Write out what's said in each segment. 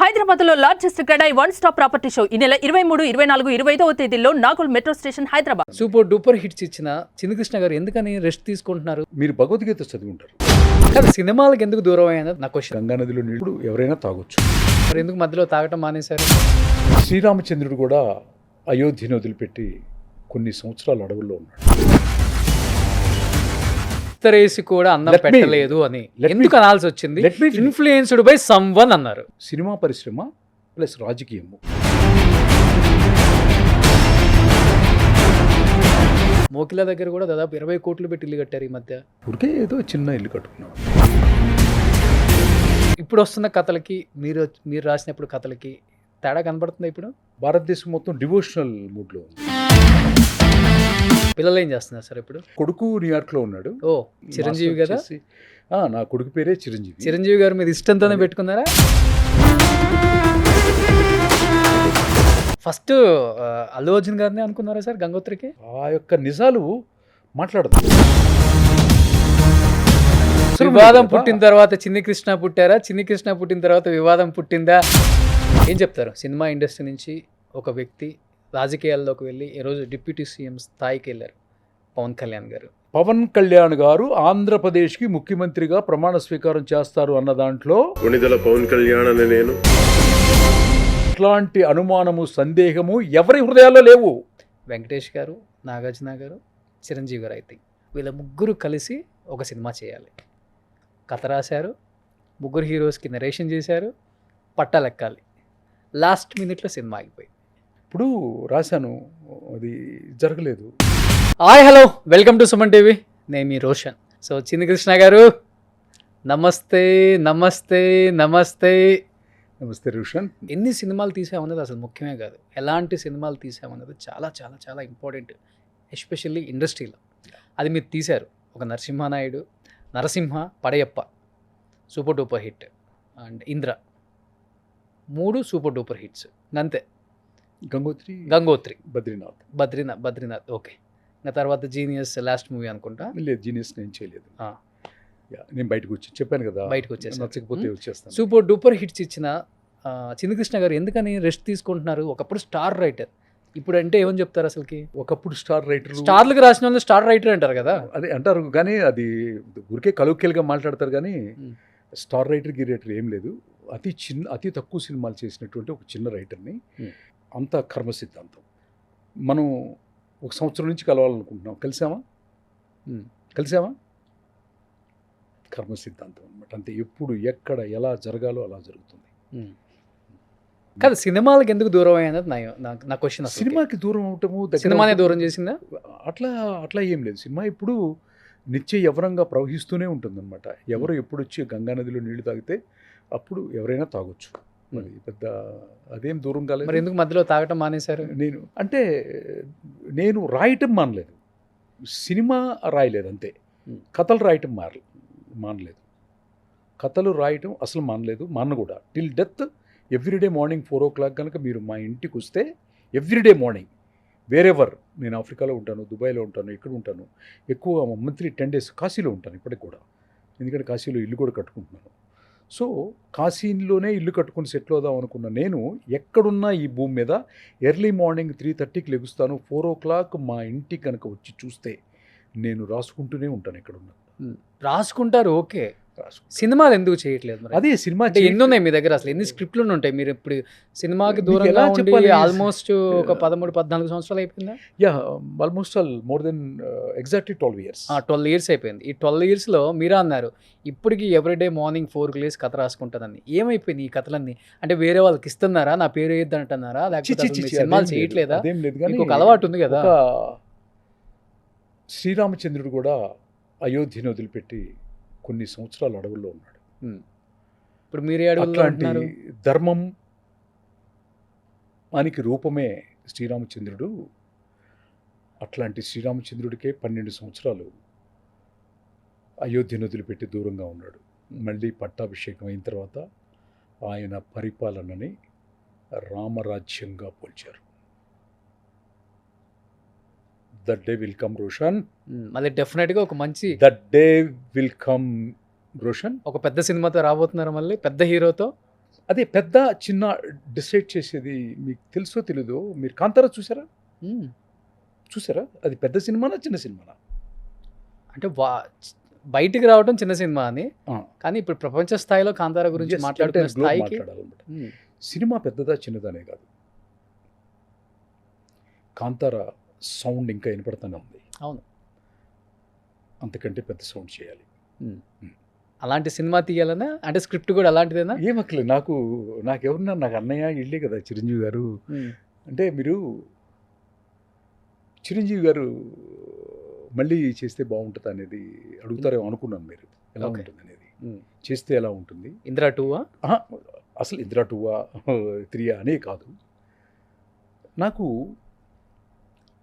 హైదరాబాద్ లో largest CREDAI one stop property show ఈ నెల 23, 24, 25వ తేదీల్లో Nagole metro station Hyderabad. Super duper hits ఇచ్చిన చిన్నకృష్ణ గారు ఎందుకని రెస్ట్ తీసుకుంటున్నారు? మీరు భగవద్గీత చదివి ఉంటారు. కానీ సినిమాలకు ఎందుకు దూరం అయ్యారు నా క్వశ్చన్. గంగా నదిలో నీళ్ళు ఎవరైనా తాగొచ్చు, మరి ఎందుకు మధ్యలో తాగటం మానేశారు? శ్రీరామచంద్రుడు కూడా అయోధ్యను వదిలిపెట్టి కొన్ని సంవత్సరాలు అడవుల్లో ఉన్నాడు. ఉత్తరేసి కూడా అన్నం Let me- పెట్టలేదు అని let me- ఎందుకు అనాల్సి వచ్చింది? let me finish. Influenced by someone అన్నారు. సినిమా పరిశ్రమ ప్లస్ రాజకీయము. మోకిలా దగ్గర కూడా దాదాపు 20 కోట్లు పెట్టి ఇల్లు కట్టారు ఈ మధ్య. ఊరికే ఏదో చిన్న ఇల్లు కట్టుకున్నాడు. ఇప్పుడు వస్తున్న కథలకి మీరు రాసినప్పుడు కథలకి తేడా కనబడుతుంది. ఇప్పుడు భారతదేశం మొత్తం డివోషనల్ మూడ్లో ఉంది. పిల్లలు ఏం చేస్తున్నారు సార్ ఇప్పుడు? కొడుకు న్యూయార్క్లో ఉన్నాడు. ఓ చిరంజీవి మాస్టర్ కదా. వచ్చేసి, నా కొడుకు పేరే చిరంజీవి. చిరంజీవి గారు మీద ఇష్టంతోనే పెట్టుకున్నారా? ఫస్ట్ అల్లు అర్జున్ గారిని అనుకున్నారా సార్ గంగోత్రికి? ఆ యొక్క నిజాలు మాట్లాడదు. వివాదం పుట్టిన తర్వాత చిన్ని కృష్ణ పుట్టారా? చిన్ని కృష్ణ పుట్టిన తర్వాత వివాదం పుట్టిందా? ఏం చెప్తారు? సినిమా ఇండస్ట్రీ నుంచి ఒక వ్యక్తి రాజకీయాల్లోకి వెళ్ళి ఈరోజు డిప్యూటీ సీఎం స్థాయికి వెళ్ళారు పవన్ కళ్యాణ్ గారు. పవన్ కళ్యాణ్ గారు ఆంధ్రప్రదేశ్కి ముఖ్యమంత్రిగా ప్రమాణ స్వీకారం చేస్తారు అన్న దాంట్లో కొణిదెల పవన్ కళ్యాణ్ అనే నేను ఇట్లాంటి అనుమానము, సందేహము ఎవరి హృదయాల్లో లేవు. వెంకటేష్ గారు, నాగార్జున గారు, చిరంజీవి గారు, అయితే వీళ్ళ ముగ్గురు కలిసి ఒక సినిమా చేయాలి. కథ రాశారు, ముగ్గురు హీరోస్కి నరేషన్ చేశారు, పట్టాలెక్కాలి. లాస్ట్ మినిట్లో సినిమా ఆగిపోయి. ఇప్పుడు రాశాను, అది జరగలేదు. Hi hello, welcome to Suman TV. నేను మీ రోషన్. సో చిన్ని కృష్ణ గారు నమస్తే నమస్తే నమస్తే. నమస్తే రోషన్. ఎన్ని సినిమాలు తీసామన్నది అసలు ముఖ్యమే కాదు, ఎలాంటి సినిమాలు తీసామన్నది చాలా చాలా చాలా ఇంపార్టెంట్, ఎస్పెషల్లీ ఇండస్ట్రీలో. అది మీరు తీశారు. ఒక Narasimha Naidu, Narasimha, Padayappa super duper hit, and Indra, 3 super duper hits. అంతే. గంగోత్రి, బద్రీనాథ్ ఓకే. ఇంకా తర్వాత జీనియస్ లాస్ట్ మూవీ అనుకుంటా. లేదు, జీనియస్ నేను చేయలేదు. నేను బయటకు వచ్చి చెప్పాను కదా, బయటకు వచ్చేసాను. నచ్చకపోతే వచ్చేస్తాను. సూపర్ డూపర్ హిట్స్ ఇచ్చిన చిన్నకృష్ణ గారు ఎందుకని రెస్ట్ తీసుకుంటున్నారు? ఒకప్పుడు స్టార్ రైటర్, ఇప్పుడు అంటే ఏమని చెప్తారు అసలుకి? ఒకప్పుడు స్టార్ రైటర్, స్టార్లకు రాసిన వాళ్ళు స్టార్ రైటర్ అంటారు కదా. అదే అంటారు, కానీ అది ఊరికే కలుక్కెలుగా మాట్లాడతారు. కానీ స్టార్ రైటర్ గిరేటర్ ఏం లేదు. అతి తక్కువ సినిమాలు చేసినటువంటి ఒక చిన్న రైటర్ని. అంత కర్మ సిద్ధాంతం. మనం ఒక సంవత్సరం నుంచి కలవాలనుకుంటున్నాం, కలిసామా కర్మ సిద్ధాంతం అనమాట. అంతే. ఎప్పుడు ఎక్కడ ఎలా జరగాలో అలా జరుగుతుంది. కాదు, సినిమాలకు ఎందుకు దూరం అయ్యానది నా క్వశ్చన్. సినిమాకి దూరం అవటము, సినిమానే దూరం చేసిందా? అట్లా ఏం లేదు. సినిమా ఇప్పుడు నిత్య యవనంగా ప్రవహిస్తూనే ఉంటుందన్నమాట. ఎవరు ఎప్పుడు వచ్చి గంగా నదిలో నీళ్లు తాగితే అప్పుడు ఎవరైనా తాగొచ్చు. మరి పెద్ద అదేం దూరం కాలేదు. మరి ఎందుకు మధ్యలో తాగటం మానేశారు? నేను రాయటం మానలేదు, సినిమా రాయలేదు అంతే. కథలు రాయటం మానలేదు, కథలు రాయటం అసలు మానను కూడా. Till death everyday morning 4 o'clock కనుక మీరు మా ఇంటికి వస్తే, ఎవ్రీడే మార్నింగ్ వేరెవర్, నేను ఆఫ్రికాలో ఉంటాను, దుబాయ్లో ఉంటాను, ఎక్కడ ఉంటాను, ఎక్కువ మంత్లీ 10 days కాశీలో ఉంటాను ఇప్పటికి కూడా. ఎందుకంటే కాశీలో ఇల్లు కూడా కట్టుకుంటున్నాను. సో కాశీలోనే ఇల్లు కట్టుకుని సెటిల్ అవుదాం అనుకున్న నేను ఎక్కడున్నా ఈ భూమి మీద ఎర్లీ మార్నింగ్ 3:30కి లెగుస్తాను. 4 o'clock మా ఇంటికి కనుక వచ్చి చూస్తే నేను రాసుకుంటూనే ఉంటాను. ఎక్కడున్నా రాసుకుంటారు. ఓకే, సినిమాలు ఎందుకు చేయట్లేదు మరి? అదే సినిమా ఎన్ని ఉన్నాయి మీ దగ్గర? అసలు ఎన్ని స్క్రిప్ట్లు ఉంటాయి? మీరు ఇప్పుడు సినిమాకి మీకు దూరంగా ఎలా ఉండి చెప్పాలి? ఆల్మోస్ట్ ఒక 13-14 సంవత్సరాలు అయిపోయిందా? Almost more than exactly 12 years. 12 years అయిపోయింది. ఈ 12 yearsలో మీరే అన్నారు ఇప్పటికి ఎవ్రీడే మార్నింగ్ 4కి లేసి కథ రాసుకుంటానని. ఏమైపోయింది ఈ కథలన్నీ? అంటే వేరే వాళ్ళకి ఇస్తున్నారా, నా పేరు వేయద్దు అంటున్నారా, లేకపోతే అసలు మీరు సినిమాలు చేయట్లేదా? అదేం లేదు, కానీ ఒక అలవాటు ఉంది కదా. శ్రీరామచంద్రుడు కూడా అయోధ్యను వదిలిపెట్టి కొన్ని సంవత్సరాలు అడవుల్లో ఉన్నాడు. ఇప్పుడు మీరే అట్లాంటి అడుగుతున్నారు. ధర్మం అనికి రూపమే శ్రీరామచంద్రుడు. అట్లాంటి శ్రీరామచంద్రుడికే 12 సంవత్సరాలు అయోధ్యను వదిలిపెట్టి దూరంగా ఉన్నాడు. మళ్ళీ పట్టాభిషేకం అయిన తర్వాత ఆయన పరిపాలనని రామరాజ్యంగా పోల్చారు. That day will come Roshan. మళ్ళీ డెఫినెట్గా ఒక మంచి that day will come Roshan. ఒక పెద్ద సినిమాతో రాబోతున్నారు, మళ్ళీ పెద్ద హీరోతో. అదే పెద్ద చిన్న డిసైడ్ చేసేది మీకు తెలుసో తెలీదో, మీరు కాంతారా చూసారా? చూసారా? అది పెద్ద సినిమానా చిన్న సినిమానా? అంటే బయటికి రావడం చిన్న సినిమా అని, ఆ. కానీ ఇప్పుడు ప్రపంచ స్థాయిలో కాంతారా గురించి Yes, మాట్లాడుకునే అంటే globe స్థాయికి మాట్లాడాలన్నమాట. సినిమా పెద్దదా చిన్నదనే కాదు, కాంతారా సౌండ్ ఇంకా వినపడుతూనే ఉంది. అవును. అంతకంటే పెద్ద సౌండ్ చేయాలి. అలాంటి సినిమా తీయాలన్నా, అంటే స్క్రిప్ట్ కూడా అలాంటిదేనా? ఏమక్కలే నాకు ఎవరున్నా, నాకు అన్నయ్య ఇళ్ళే కదా చిరంజీవి గారు. అంటే మీరు చిరంజీవి గారు మళ్ళీ చేస్తే బాగుంటుంది అనేది అడుగుతారేమో అనుకున్నాను. మీరు ఎలా Okay. ఉంటుంది అనేది, చేస్తే ఎలా ఉంటుంది? ఇందిరా 2 అసలు ఇందిరా 2 3 అనే కాదు, నాకు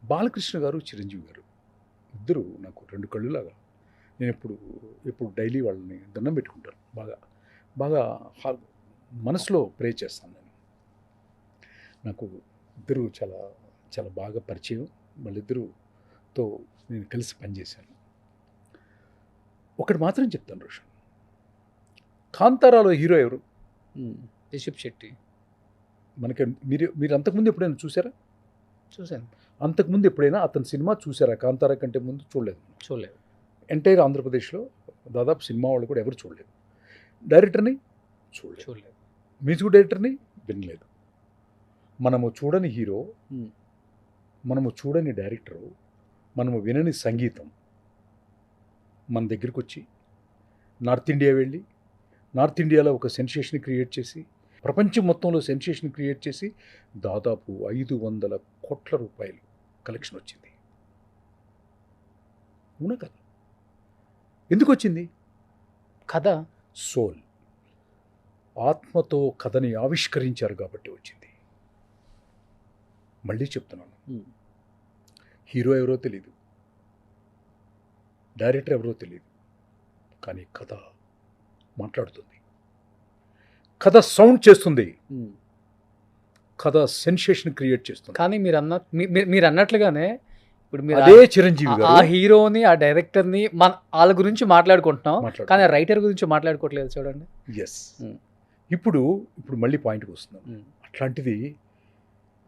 బాలకృష్ణ గారు చిరంజీవి గారు ఇద్దరు నాకు రెండు కళ్ళులాగా. నేను ఎప్పుడు డైలీ వాళ్ళని దండం పెట్టుకుంటాను. బాగా మనసులో ప్రే చేస్తాను నేను. నాకు ఇద్దరు చాలా చాలా బాగా పరిచయం. వాళ్ళిద్దరుతో నేను కలిసి పనిచేశాను. ఒకటి మాత్రం చెప్తాను రోషన్, కాంతారాలో హీరో ఎవరు? రిషబ్ శెట్టి. మనకి మీరు అంతకుముందు ఎప్పుడైనా చూసారా? చూశాను. అంతకుముందు ఎప్పుడైనా అతని సినిమా చూసారా? కాంతారా కంటే ముందు చూడలేదు. ఎంటైర్ ఆంధ్రప్రదేశ్లో దాదాపు సినిమా వాళ్ళు కూడా ఎవరు చూడలేదు. డైరెక్టర్ని చూడలేదు, మ్యూజిక్ డైరెక్టర్ని వినలేదు. మనము చూడని హీరో, మనము చూడని డైరెక్టరు, మనము వినని సంగీతం మన దగ్గరికి వచ్చి నార్త్ ఇండియా వెళ్ళి నార్త్ ఇండియాలో ఒక సెన్సేషన్ క్రియేట్ చేసి, ప్రపంచం మొత్తంలో సెన్సేషన్ క్రియేట్ చేసి దాదాపు 500 కోట్ల రూపాయలు కలెక్షన్ వచ్చింది. అవునా కదా? ఎందుకు వచ్చింది? కథ సోల్, ఆత్మతో కథని ఆవిష్కరించారు కాబట్టి వచ్చింది. మళ్ళీ చెప్తున్నాను, హీరో ఎవరో తెలియదు, డైరెక్టర్ ఎవరో తెలియదు, కానీ కథ మాట్లాడుతుంది, కథ సౌండ్ చేస్తుంది, కథ సెన్సేషన్ క్రియేట్ చేస్తుంది. కానీ మీరు అన్నట్లుగానే ఇప్పుడు మీరు అదే చిరంజీవి ఆ గారు హీరోని, ఆ డైరెక్టర్ని వాళ్ళ గురించి మాట్లాడుకుంటున్నాం, మాట్లాడుతున్నారు. కానీ రైటర్ గురించి మాట్లాడుకోవట్లేదు. చూడండి. ఎస్. ఇప్పుడు మళ్ళీ పాయింట్కి వస్తున్నాం. అట్లాంటిది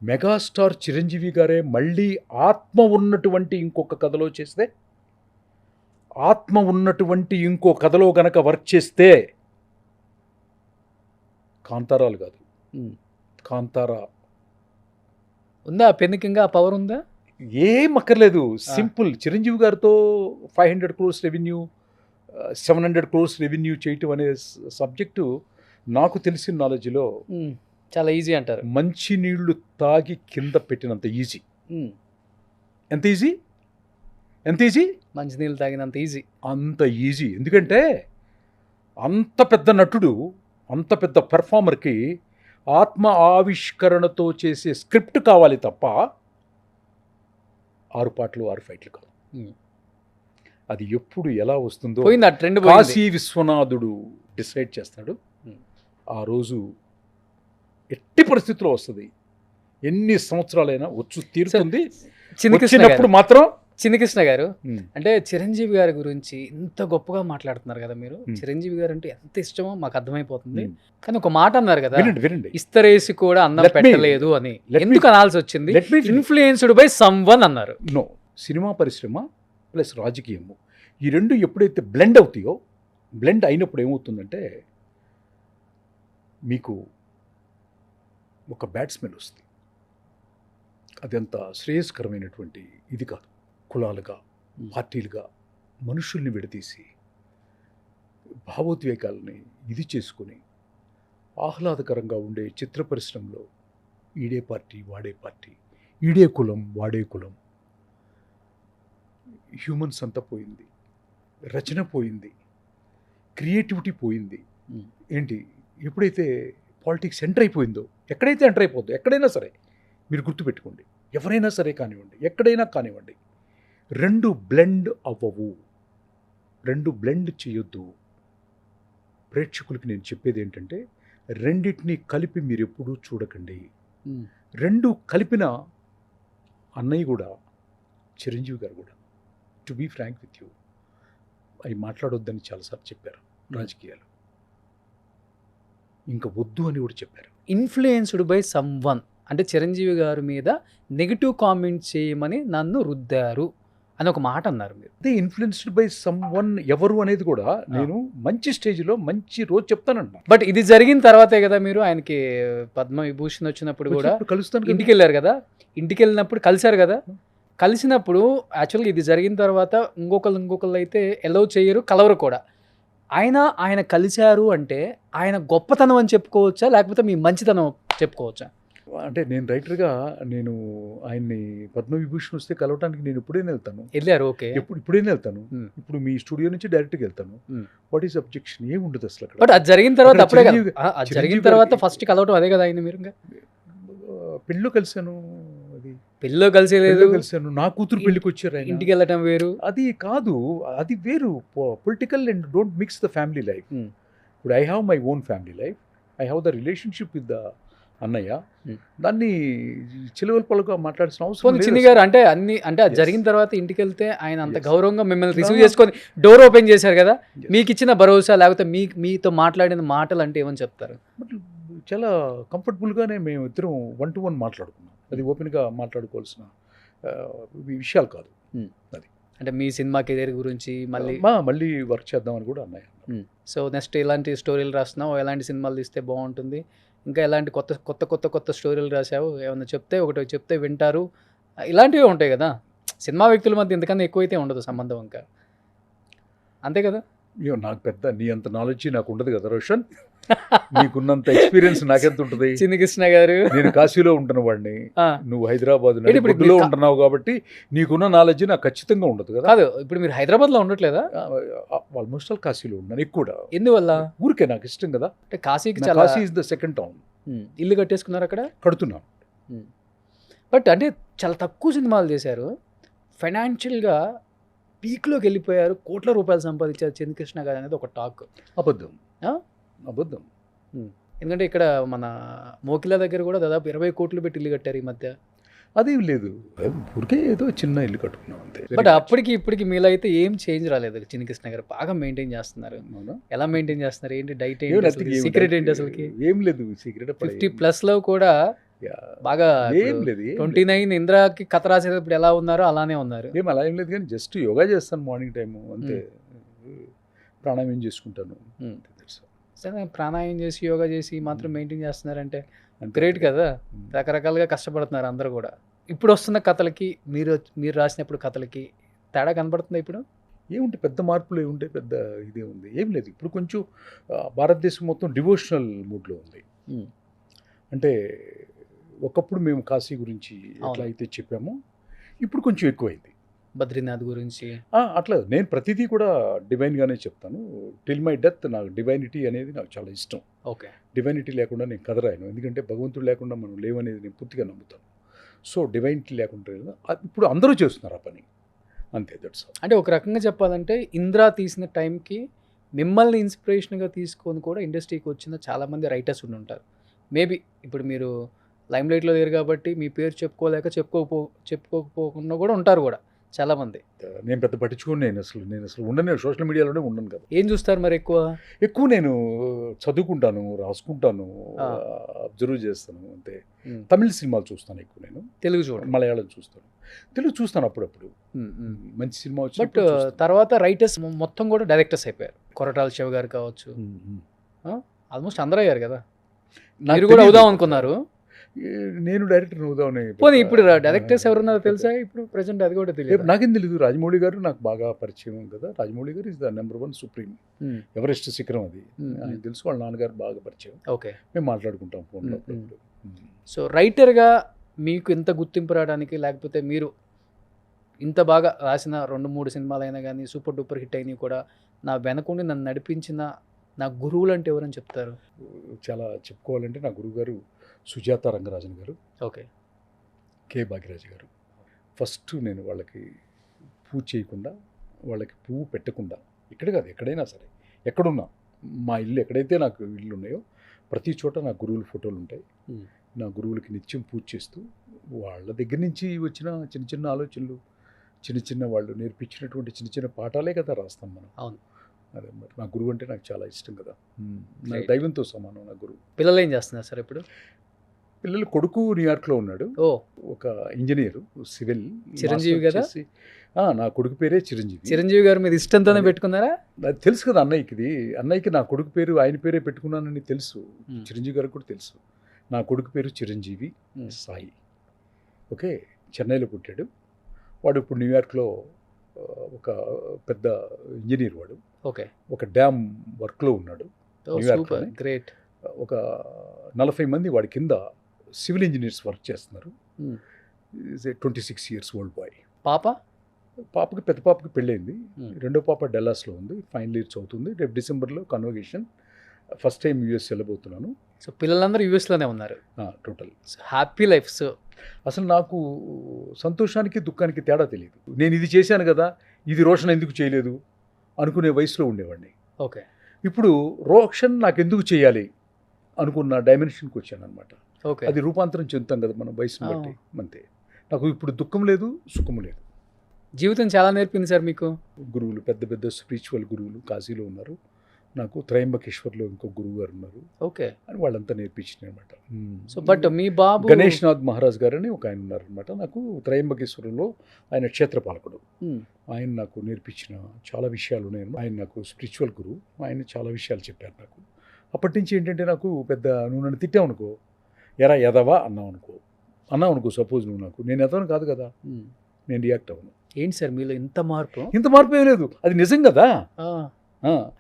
మెగాస్టార్ చిరంజీవి గారే మళ్ళీ ఆత్మ ఉన్నటువంటి ఇంకొక కథలో చేస్తే, ఆత్మ ఉన్నటువంటి ఇంకో కథలో గనక వర్క్ చేస్తే, కాంతారాలు కాదు, కాంతారా ఉందా? పెన్నుకింగా ఆ పవర్ ఉందా? ఏం అక్కర్లేదు. సింపుల్. చిరంజీవి గారితో 500 crores రెవెన్యూ, 700 crores రెవెన్యూ చేయటం అనే సబ్జెక్టు నాకు తెలిసిన నాలెడ్జ్లో చాలా ఈజీ అంటారు. మంచి నీళ్లు తాగి కింద పెట్టినంత ఈజీ. ఎంత ఈజీ? ఎంత ఈజీ? మంచినీళ్ళు తాగినంత ఈజీ. అంత ఈజీ. ఎందుకంటే అంత పెద్ద నటుడు, అంత పెద్ద పెర్ఫార్మర్కి ఆత్మ ఆవిష్కరణతో చేసే స్క్రిప్ట్ కావాలి తప్ప 6 పాటలు 6 ఫైట్లు కాదు. అది ఎప్పుడు ఎలా వస్తుందో పోయింది, ఆ ట్రెండ్ కాశీ విశ్వనాథుడు డిసైడ్ చేస్తాడు. ఆ రోజు ఎట్టి పరిస్థితుల్లో వస్తుంది. ఎన్ని సంవత్సరాలైనా వచ్చు తీరుతుంది. వచ్చినప్పుడు మాత్రం చిన్నకృష్ణ గారు, అంటే చిరంజీవి గారి గురించి ఇంత గొప్పగా మాట్లాడుతున్నారు కదా మీరు. చిరంజీవి గారు అంటే ఎంత ఇష్టమో మాకు అర్థమైపోతుంది. కానీ ఒక మాట అన్నారు కదా, వినండి. ఇస్తరేసి కూడా అన్నం పెట్టలేదు అని. ఎందుకు అనాల్సి వచ్చింది? ఇన్ఫ్లుయెన్స్డ్ బై సమ్వన్ అన్నారు. నో, సినిమా పరిశ్రమ ప్లస్ రాజకీయము ఈ రెండు ఎప్పుడైతే బ్లెండ్ అవుతాయో, బ్లెండ్ అయినప్పుడు ఏమవుతుందంటే మీకు ఒక బ్యాడ్ స్మెల్ వస్తుంది. అదంత శ్రేయస్కరమైనటువంటి ఇది కాదు. కులాలుగా, పార్టీలుగా మనుషుల్ని విడదీసి భావోద్వేగాల్ని ఇది చేసుకొని ఆహ్లాదకరంగా ఉండే చిత్ర పరిశ్రమలో ఈడే పార్టీ వాడే పార్టీ, ఈడే కులం వాడే కులం, హ్యూమన్స్ అంతా పోయింది, రచన పోయింది, క్రియేటివిటీ పోయింది. ఏంటి ఎప్పుడైతే పాలిటిక్స్ ఎంటర్ అయిపోయిందో, ఎక్కడైతే ఎంటర్ అయిపోద్దో, ఎక్కడైనా సరే మీరు గుర్తుపెట్టుకోండి, ఎవరైనా సరే కానివ్వండి, ఎక్కడైనా కానివ్వండి, రెండు బ్లెండ్ అవ్వవు, రెండు బ్లెండ్ చేయొద్దు. ప్రేక్షకులకి నేను చెప్పేది ఏంటంటే, రెండింటినీ కలిపి మీరు ఎప్పుడూ చూడకండి. రెండు కలిపిన అన్నయ్య కూడా, చిరంజీవి గారు కూడా, to be frank with you, అవి మాట్లాడొద్దని చాలాసార్లు చెప్పారు రాజకీయాలు. ఇంకా వద్దు అని కూడా చెప్పారు. ఇన్ఫ్లుయెన్స్డ్ బై సమ్ వన్ అంటే చిరంజీవి గారి మీద నెగిటివ్ కామెంట్ చేయమని నన్ను రుద్దారు అని ఒక మాట అన్నారు మీరు. అదే ఇన్ఫ్లుయెన్స్డ్ బై సమ్ వన్ ఎవరు అనేది కూడా నేను మంచి స్టేజ్లో మంచి రోజు చెప్తానంట. బట్ ఇది జరిగిన తర్వాతే కదా మీరు ఆయనకి పద్మ విభూషణ్ వచ్చినప్పుడు కూడా కలుస్తాను ఇంటికి వెళ్ళారు కదా, ఇంటికి వెళ్ళినప్పుడు కలిశారు కదా, కలిసినప్పుడు యాక్చువల్గా ఇది జరిగిన తర్వాత ఇంకొకళ్ళు అయితే ఎలవ్ చేయరు, కలవరు కూడా. ఆయన కలిశారు అంటే ఆయన గొప్పతనం అని చెప్పుకోవచ్చా, లేకపోతే మీ మంచితనం చెప్పుకోవచ్చా? అంటే నేను రైటర్గా నేను ఆయన్ని పద్మవిభూషణ్ వస్తే కలవటానికి నేను ఎప్పుడైనా వెళ్తాను. వెళ్ళారు, ఓకే. ఇప్పుడైనా వెళ్తాను. ఇప్పుడు మీ స్టూడియో నుంచి డైరెక్ట్గా వెళ్తాను. What is objection? ఏమి ఉండదు అసలు అక్కడ. బట్ అది జరిగిన తర్వాత అక్కడ అప్పుడే కదా, చిరంజీవి- అది జరిగిన తర్వాత ఫస్ట్ కలవటం అదే కదా అయింది. మీరు ఇంకా పెళ్ళిలో కలిశాను, అది పెళ్ళిలో కలిసి లేదు, పెళ్ళిలో కలిశాను. నా కూతురు పెళ్ళికి వచ్చారు ఆయన. ఇంటికి వెళ్ళటం వేరు. అది కాదు, అది వేరు. Political and don't mix the family life. Hmm. ఇప్పుడు I have my own family life, I have the relationship with the అన్నయ్య. దాన్ని చిలవలపలుగా మాట్లాడాల్సిన అవసరం చిన్ని లేదు. గారు అంటే అన్ని అంటే అది Yes. జరిగిన తర్వాత ఇంటికి వెళ్తే ఆయన అంత Yes. గౌరవంగా మిమ్మల్ని రిసీవ్ No. చేసుకొని డోర్ ఓపెన్ చేశారు కదా, Yes. మీకు ఇచ్చిన భరోసా లేకపోతే మీతో మాట్లాడిన మాటలు అంటే ఏమని చెప్తారు? బట్ చాలా కంఫర్టబుల్గానే మేము ఇద్దరం 1-to-1 మాట్లాడుకున్నాం. అది ఓపెన్గా మాట్లాడుకోవాల్సిన విషయాలు కాదు. అంటే మీ సినిమా కెరీర్ గురించి మళ్ళీ వర్క్ చేద్దామని కూడా అన్నయ్య. సో నెక్స్ట్ ఎలాంటి స్టోరీలు రాస్తున్నావు, ఎలాంటి సినిమాలు తీస్తే బాగుంటుంది, ఇంకా ఎలాంటి కొత్త స్టోరీలు రాసావు, ఏమన్నా చెప్తే వింటారు, ఇలాంటివి ఉంటాయి కదా. సినిమా వ్యక్తుల మధ్య ఇంతకన్నా ఎక్కువైతే ఉండదు సంబంధం, ఇంకా అంతే కదా. నాకు పెద్ద నీ అంత నాలెడ్జ్ నాకు ఉండదు కదా రోషన్. నీకున్నంత ఎక్స్పీరియన్స్ నాకెంత ఉంటుంది? చిన్ని కృష్ణ గారు, నేను కాశీలో ఉంటున్న వాడిని, నువ్వు హైదరాబాద్ ఇప్పుడు గుడ్డులో ఉంటున్నావు కాబట్టి నీకున్న నాలెడ్జ్ నాకు ఖచ్చితంగా ఉండదు కదా. కాదు, ఇప్పుడు మీరు హైదరాబాద్లో ఉండట్లేదా? ఆల్మోస్ట్ ఆల్ కాశీలో ఉన్నాను ఎక్కువ. ఎందువల్ల? ఊరికే నాకు ఇష్టం కదా. అంటే కాశీకి నా చాలా Kashi is the second town. ఇల్లు కట్టేసుకున్నారు అక్కడ. కడుతున్నాను. బట్ అంటే చాలా తక్కువ సినిమాలు చేశారు, ఫైనాన్షియల్గా పీక్లోకి వెళ్ళిపోయారు, కోట్ల రూపాయలు సంపాదించారు చిన్నకృష్ణ గారు అనేది ఒక టాక్. అబద్ధం. ఆ? అబద్ధం. ఎందుకంటే ఇక్కడ మన మోకిల దగ్గర కూడా దాదాపు 20 కోట్లు పెట్టి ఇల్లు కట్టారు ఈ మధ్య. అదేం లేదు, ఊరికే ఏదో చిన్న ఇల్లు కట్టుకున్నాం అంతే. బట్ ఇప్పటికి మీలో అయితే ఏం చేంజ్ రాలేదు. చిన్నకృష్ణ గారు బాగా మెయింటైన్ చేస్తున్నారు. ఎలా మెయింటైన్ చేస్తున్నారు? ఏంటి డైట్ ఏంటి, సీక్రెట్ ఏంటి అసలుకి? ఏం లేదు సీక్రెట్. 50+ కూడా బాగా ఏం లేదు. 29 ఇంద్రాకి కథ రాసేటప్పుడు ఎలా ఉన్నారో అలానే ఉన్నారు. ఏం అలా ఏం లేదు, కానీ జస్ట్ యోగా చేస్తాను మార్నింగ్ టైము అంతే. ప్రాణాయామం చేసుకుంటాను. సరే, ప్రాణాయామం చేసి యోగా చేసి మాత్రం మెయింటైన్ చేస్తున్నారంటే గ్రేట్ కదా. రకరకాలుగా కష్టపడుతున్నారు అందరూ కూడా. ఇప్పుడు వస్తున్న కథలకి మీరు రాసినప్పుడు కథలకి తేడా కనబడుతుంది. ఇప్పుడు ఏముంటే పెద్ద మార్పులు ఏముంటే పెద్ద ఇదే ఉంది, ఏం లేదు. ఇప్పుడు కొంచెం భారతదేశం మొత్తం డివోషనల్ మూడ్లో ఉంది. అంటే ఒకప్పుడు మేము కాశీ గురించి ఎట్లా అయితే చెప్పామో ఇప్పుడు కొంచెం ఎక్కువైంది. బద్రీనాథ్ గురించి అట్లా నేను ప్రతిదీ కూడా డివైన్గానే చెప్తాను. టిల్ మై డెత్ నాకు డివైనిటీ అనేది నాకు చాలా ఇష్టం. ఓకే, డివైనిటీ లేకుండా నేను కథ రాయను, ఎందుకంటే భగవంతుడు లేకుండా మనం లేవనేది నేను పూర్తిగా నమ్ముతాను. సో డివైనిటీ లేకుండా ఇప్పుడు అందరూ చేస్తున్నారు ఆ పని, అంతే. That's all. అంటే ఒక రకంగా చెప్పాలంటే ఇంద్రా తీసిన టైంకి మిమ్మల్ని ఇన్స్పిరేషన్గా తీసుకొని కూడా ఇండస్ట్రీకి వచ్చిన చాలామంది రైటర్స్ ఉండి ఉంటారు. మేబీ ఇప్పుడు మీరు లైమ్లైట్లో లేరు కాబట్టి మీ పేరు చెప్పుకోలేక చెప్పుకోకపోకుండా కూడా ఉంటారు కూడా చాలామంది. నేను పెద్ద పట్టించుకోను. నేను అసలు ఉండను, సోషల్ మీడియాలోనే ఉండను కదా. ఏం చూస్తారు మరి ఎక్కువ నేను చదువుకుంటాను, రాసుకుంటాను, అబ్జర్వ్ చేస్తాను అంతే. తమిళ సినిమాలు చూస్తాను ఎక్కువ. నేను తెలుగు చూడండి, మలయాళం చూస్తాను, తెలుగు చూస్తాను అప్పుడప్పుడు. మంచి సినిమా వచ్చి. బట్ తర్వాత రైటర్స్ మొత్తం కూడా డైరెక్టర్స్ అయిపోయారు. కొరటాల శివ గారు కావచ్చు, ఆల్మోస్ట్ అందరూ అయ్యారు కదా. మీరు కూడా అవుదాం అనుకున్నారు. నేను డైరెక్టర్ అవుదామని. పోనీ ఇప్పుడు డైరెక్టర్స్ ఎవరున్నారో తెలుసా? ఇప్పుడు ప్రెసెంట్ అది కూడా తెలియదు. నాకేం తెలియదు. రాజమౌళి గారు నాకు బాగా పరిచయం కదా. రాజమౌళి గారు is the number 1 supreme, Everest శిఖరం అది. ఆయన తెలుసు, వాళ్ళ నాన్నగారు బాగా పరిచయం. ఓకే, మేము మాట్లాడుకుంటాం ఫోన్లో. సో రైటర్గా మీకు ఇంత గుర్తింపు రావడానికి, లేకపోతే మీరు ఇంత బాగా రాసిన 2-3 సినిమాలైనా కానీ సూపర్ డూపర్ హిట్ అయినవి కూడా, నా వెనకుండి నన్ను నడిపించిన నా గురువులు అంటే ఎవరని చెప్తారు? చాలా చెప్పుకోవాలంటే నా గురువు గారు సుజాత రంగరాజన్ గారు, ఓకే, కే భాగ్యరాజు గారు. ఫస్ట్ నేను వాళ్ళకి పూజ చేయకుండా, వాళ్ళకి పువ్వు పెట్టకుండా, ఇక్కడ కాదు ఎక్కడైనా సరే, ఎక్కడున్నా మా ఇల్లు ఎక్కడైతే నాకు ఇల్లు ఉన్నాయో ప్రతి చోట నా గురువుల ఫోటోలు ఉంటాయి. నా గురువులకి నిత్యం పూజ చేస్తూ వాళ్ళ దగ్గర నుంచి వచ్చిన చిన్న చిన్న ఆలోచనలు, చిన్న వాళ్ళు నేర్పించినటువంటి చిన్న పాఠాలే కదా రాస్తాం మనం. అవును. అదే మరి నా గురువు అంటే నాకు చాలా ఇష్టం కదా. నా Great. దైవంతో సమానం నా గురువు. పిల్లలు ఏం చేస్తున్నారు సార్ ఇప్పుడు? పిల్లలు కొడుకు న్యూయార్క్లో ఉన్నాడు, ఓ ఒక ఇంజనీరు సివిల్. చిరంజీవి మాస్టర్ కదా? చేసి, నా కొడుకు పేరే చిరంజీవి. చిరంజీవి గారు మీద ఇష్టంతోనే పెట్టుకున్నారా? అది తెలుసు కదా అన్నయ్యకి. అన్నయ్యకి నా కొడుకు పేరు ఆయన పేరే పెట్టుకున్నానని తెలుసు. Hmm. చిరంజీవి గారికి కూడా తెలుసు. నా కొడుకు పేరు చిరంజీవి Hmm. సాయి. ఓకే, చెన్నైలో పుట్టాడు. వాడు ఇప్పుడు న్యూయార్క్లో ఒక పెద్ద ఇంజనీర్. వాడు ఓకే. ఒక డ్యామ్ వర్క్లో ఉన్నాడు. న్యూయార్క్లోనే. Super great. ఒక 40 మంది వాడి కింద సివిల్ ఇంజనీర్స్ వర్క్ చేస్తున్నారు. Hmm. 26 years old boy. పాప? పాపకి పెద్ద పాపకి పెళ్ళైంది. Hmm. రెండో పాప డల్లాస్లో ఉంది, ఫైనల్ ఇయర్ చదువుతుంది. రేపు డిసెంబర్లో కన్వకేషన్. ఫస్ట్ టైం యూఎస్ వెళ్ళబోతున్నాను. సో పిల్లలందరూ యూఎస్లోనే ఉన్నారు. Total so happy life. So అసలు నాకు సంతోషానికి దుఃఖానికి తేడా తెలియదు. నేను ఇది చేశాను కదా, ఇది రోషన్ ఎందుకు చేయలేదు అనుకునే వయసులో ఉండేవాడిని. ఓకే. ఇప్పుడు రోషన్ నాకు ఎందుకు చేయాలి అనుకున్న డైమెన్షన్కి వచ్చాను అనమాట. ఓకే. అది రూపాంతరం చెందుతాం కదా మనం వయసును బట్టి. అంతే. నాకు ఇప్పుడు దుఃఖం లేదు, సుఖం లేదు. జీవితం చాలా నేర్పింది సార్ మీకు. గురువులు, పెద్ద పెద్ద స్పిరిచువల్ గురువులు కాశీలో ఉన్నారు. నాకు త్రయంబకేశ్వర్లో ఇంకో గురువు గారు ఉన్నారు. ఓకే. అని వాళ్ళంతా నేర్పించినారు అనమాట. సో బట్ మీ బాబు గణేష్ నాథ్ మహారాజ్ గారు అని ఒక ఆయన ఉన్నారనమాట. నాకు త్రయంబకేశ్వరంలో ఆయన క్షేత్రపాలకుడు. Hmm. ఆయన నాకు నేర్పించిన చాలా విషయాలు ఉన్నాయి. ఆయన నాకు స్పిరిచువల్ గురువు. ఆయన చాలా విషయాలు చెప్పారు నాకు. అప్పటి నుంచి ఏంటంటే నాకు పెద్ద, నువ్వు నన్ను తిట్టావు అనుకో, ఎరా ఎదవా అన్నావు అనుకో సపోజ్ నువ్వు నాకు, నేను ఎదవను కాదు కదా, Hmm. నేను రియాక్ట్ అవ్వను. ఏంటి సార్ మీలో ఇంత మార్పు? ఇంత మార్పు ఏం లేదు, అది నిజం కదా.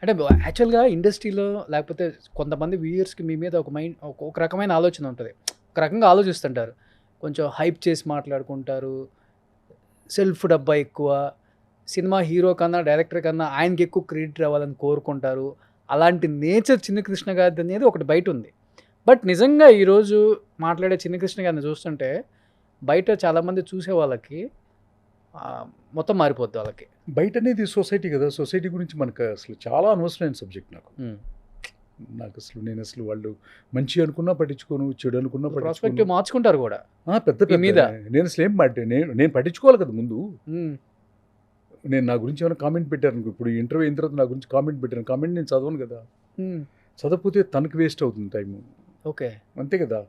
అంటే యాక్చువల్గా ఇండస్ట్రీలో లేకపోతే కొంతమంది వ్యూయర్స్కి మీ మీద ఒక మైండ్ ఒక రకమైన ఆలోచన ఉంటుంది. ఒక రకంగా ఆలోచిస్తుంటారు, కొంచెం హైప్ చేసి మాట్లాడుకుంటారు, సెల్ఫ్ డబ్బా ఎక్కువ, సినిమా హీరో కన్నా డైరెక్టర్ కన్నా ఆయనకి ఎక్కువ క్రెడిట్ రావాలని కోరుకుంటారు. అలాంటి నేచర్ చిన్న కృష్ణ గారిది అనేది ఒకటి బయట ఉంది. బట్ నిజంగా ఈరోజు మాట్లాడే చిన్న కృష్ణ గారిని చూస్తుంటే బయట చాలామంది చూసే వాళ్ళకి మొత్తం మారిపోద్ది వాళ్ళకి. బయట అనేది సొసైటీ కదా, సొసైటీ గురించి మనకు అసలు చాలా అనవసరమైన సబ్జెక్ట్ నాకు. నేను అసలు వాళ్ళు మంచి అనుకున్నా పట్టించుకోను, చెడు అనుకున్నా ప్రాస్పెక్టివ్ పట్టించుకోను. మార్చుకుంటారు కూడా పెద్ద పెద్ద మీద. నేను అసలు ఏం నేను పట్టించుకోవాలి కదా ముందు. నేను నా గురించి ఏమైనా కామెంట్ పెట్టాను, ఇప్పుడు ఇంటర్వ్యూ అయిన తర్వాత నా గురించి కామెంట్ పెట్టాను, కామెంట్ నేను చదవను కదా. చదవకపోతే తనకు వేస్ట్ అవుతుంది టైము. ఓకే. అంతే కదా.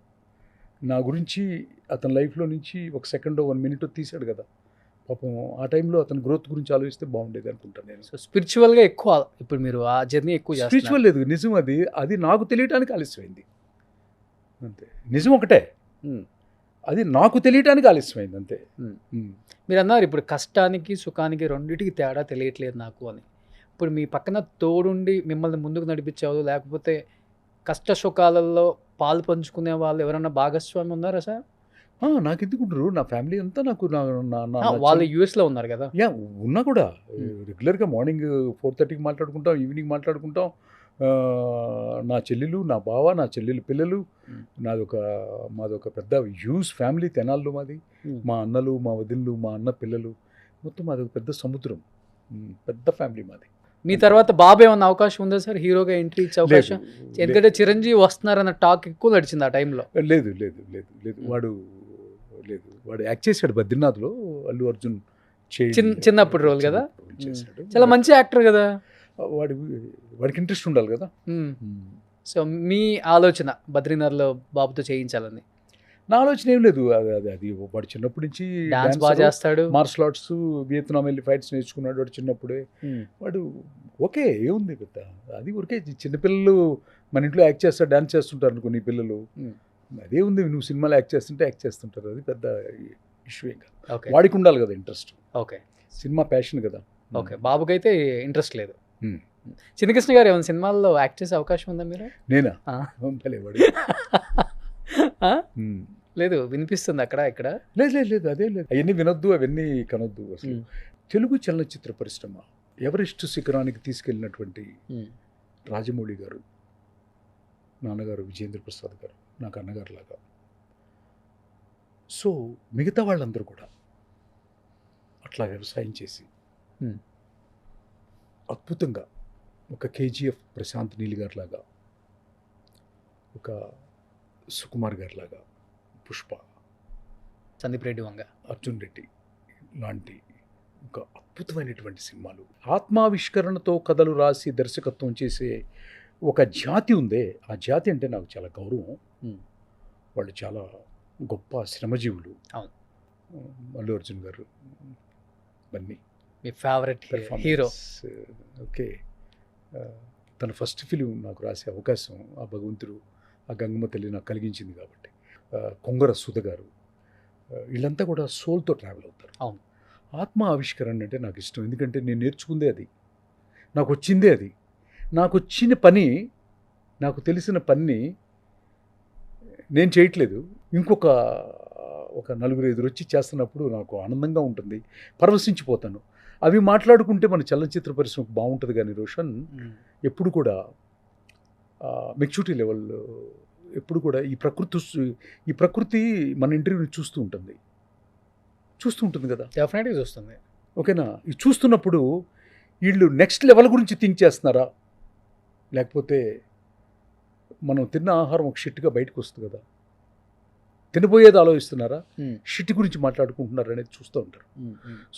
నా గురించి అతని లైఫ్లో నుంచి ఒక సెకండ్ 1 minute తీశాడు కదా, పాపం ఆ టైంలో అతని గ్రోత్ గురించి ఆలోచిస్తే బాగుండేది అనుకుంటాను నేను. సో స్పిరిచువల్గా ఎక్కువ ఇప్పుడు మీరు ఆ జర్నీ ఎక్కువ స్పిరిచువల్ చేస్తున్నారు. లేదు, నిజం. అది నాకు తెలియటానికి ఆలస్యమైంది అంతే. నిజం ఒకటే, అది నాకు తెలియటానికి ఆలస్యమైంది అంతే. మీరు అన్నారు ఇప్పుడు కష్టానికి సుఖానికి రెండింటికి తేడా తెలియట్లేదు నాకు అని. ఇప్పుడు మీ పక్కన తోడుండి మిమ్మల్ని ముందుకు నడిపించేవాళ్ళు, లేకపోతే కష్ట సుఖాలలో పాలు పంచుకునే వాళ్ళు ఎవరైనా భాగస్వామి ఉన్నారా సార్? నాకు ఎందుకుంటారు, నా ఫ్యామిలీ అంతా నాకు వాళ్ళు యూఎస్లో ఉన్నారు కదా. ఉన్నా కూడా రెగ్యులర్గా మార్నింగ్ 4:30కి మాట్లాడుకుంటాం, ఈవినింగ్ మాట్లాడుకుంటాం. నా చెల్లెలు, నా బావ, నా చెల్లెలు పిల్లలు, మాదొక పెద్ద హ్యూజ్ ఫ్యామిలీ తెనాల్లో మాది. మా అన్నలు, మా వదినలు, మా అన్న పిల్లలు, మొత్తం మాది ఒక పెద్ద సముద్రం, పెద్ద ఫ్యామిలీ మాది. మీ తర్వాత బాబు ఏమన్నా అవకాశం ఉందా సార్ హీరోగా ఎంట్రీ ఇచ్చే అవకాశం? ఎందుకంటే చిరంజీవి వస్తున్నారన్న టాక్ ఎక్కువ నడిచింది ఆ టైంలో. లేదు వాడు యాక్ట్ చేశాడు బద్రీనాథ్లో, అల్లు అర్జున్ చిన్నప్పుడు రోల్ కదా. చేశాడు. చాలా మంచి యాక్టర్ కదా. వాడికి ఇంట్రెస్ట్ ఉండాలి కదా. సో మీ ఆలోచన బద్రీనాథ్లో బాబుతో చేయించాలని? నా ఆలోచన ఏం లేదు. అది వాడు చిన్నప్పటి నుంచి డాన్స్ బాగా చేస్తాడు, మార్షల్ ఆర్ట్స్, వియత్నాం వెళ్ళి ఫైట్స్ నేర్చుకున్నాడు వాడు చిన్నప్పుడే. వాడు ఓకే, ఏముంది పెద్ద, అది ఊరికే చిన్నపిల్లలు మన ఇంట్లో యాక్ట్ చేస్తారు, డాన్స్ చేస్తుంటారు అనుకో నీ పిల్లలు, అదే ఉంది. నువ్వు సినిమాలో యాక్ట్ చేస్తుంటారు, అది పెద్ద ఇష్యూ ఏం కాదు. వాడికి ఉండాలి కదా ఇంట్రెస్ట్. ఓకే, సినిమా ప్యాషన్ కదా. ఓకే, బాబుకైతే ఇంట్రెస్ట్ లేదు. చిన్నకృష్ణ గారు ఏమైనా సినిమాల్లో యాక్ట్ చేసే అవకాశం ఉందా మీరు? నేనా? లేదు, వినిపిస్తుంది అక్కడ ఇక్కడ. లేదు అదే లేదు, అవన్నీ వినొద్దు, అవన్నీ కనొద్దు. అసలు తెలుగు చలనచిత్ర పరిశ్రమ ఎవరెస్ట్ శిఖరానికి తీసుకెళ్ళినటువంటి రాజమౌళి గారు, నాన్నగారు విజేంద్ర ప్రసాద్ గారు నాకు అన్నగారు లాగా. సో మిగతా వాళ్ళందరూ కూడా అట్లా వ్యవసాయం చేసి అద్భుతంగా ఒక కేజీఎఫ్ ప్రశాంత్ నీల్ గారి లాగా, ఒక సుకుమార్ గారి లాగా, పుష్ప, సందీప్ రెడ్డి వంగ, అర్జున్ రెడ్డి లాంటి ఒక అద్భుతమైనటువంటి సినిమాలు. ఆత్మావిష్కరణతో కథలు రాసి దర్శకత్వం చేసే ఒక జాతి ఉందే, ఆ జాతి అంటే నాకు చాలా గౌరవం. ఉమ్. వాళ్ళు చాలా గొప్ప శ్రమజీవులు. అవును. అల్లు అర్జున్ గారు, బన్నీ మీ ఫేవరెట్ performance. హీరో. ఓకే. తన ఫస్ట్ ఫిలిం నాకు రాసే అవకాశం ఆ భగవంతుడు, ఆ గంగమ్మ తల్లి నాకు కలిగించింది కాబట్టి. కొంగర సుధ గారు, వీళ్ళంతా కూడా సోల్తో ట్రావెల్ అవుతారు. అవును. ఆత్మ ఆవిష్కరణ అంటే నాకు ఇష్టం. ఎందుకంటే నేను నేర్చుకుందే అది, నాకు వచ్చిందే అది. నాకు వచ్చిన పని, నాకు తెలిసిన పని నేను చేయట్లేదు, ఇంకొక నలుగురు ఎదురు వచ్చి చేస్తున్నప్పుడు నాకు ఆనందంగా ఉంటుంది, పరవశించిపోతాను. అవి మాట్లాడుకుంటే మన చలనచిత్ర పరిశ్రమకు బాగుంటుంది. కానీ రోషన్ ఎప్పుడు కూడా మెచ్యూరిటీ లెవెల్ ఎప్పుడు కూడా ఈ ప్రకృతి మన ఇంటర్వ్యూని చూస్తూ ఉంటుంది కదా. డెఫినెట్గా చూస్తుంది. ఓకేనా? ఇది చూస్తున్నప్పుడు వీళ్ళు నెక్స్ట్ లెవెల్ గురించి థింక్ చేస్తున్నారా, లేకపోతే మనం తిన్న ఆహారం ఒక షిట్గా బయటకు వస్తుంది కదా, తినబోయేది ఆలోచిస్తున్నారా, షిట్ గురించి మాట్లాడుకుంటున్నారా అనేది చూస్తూ ఉంటారు.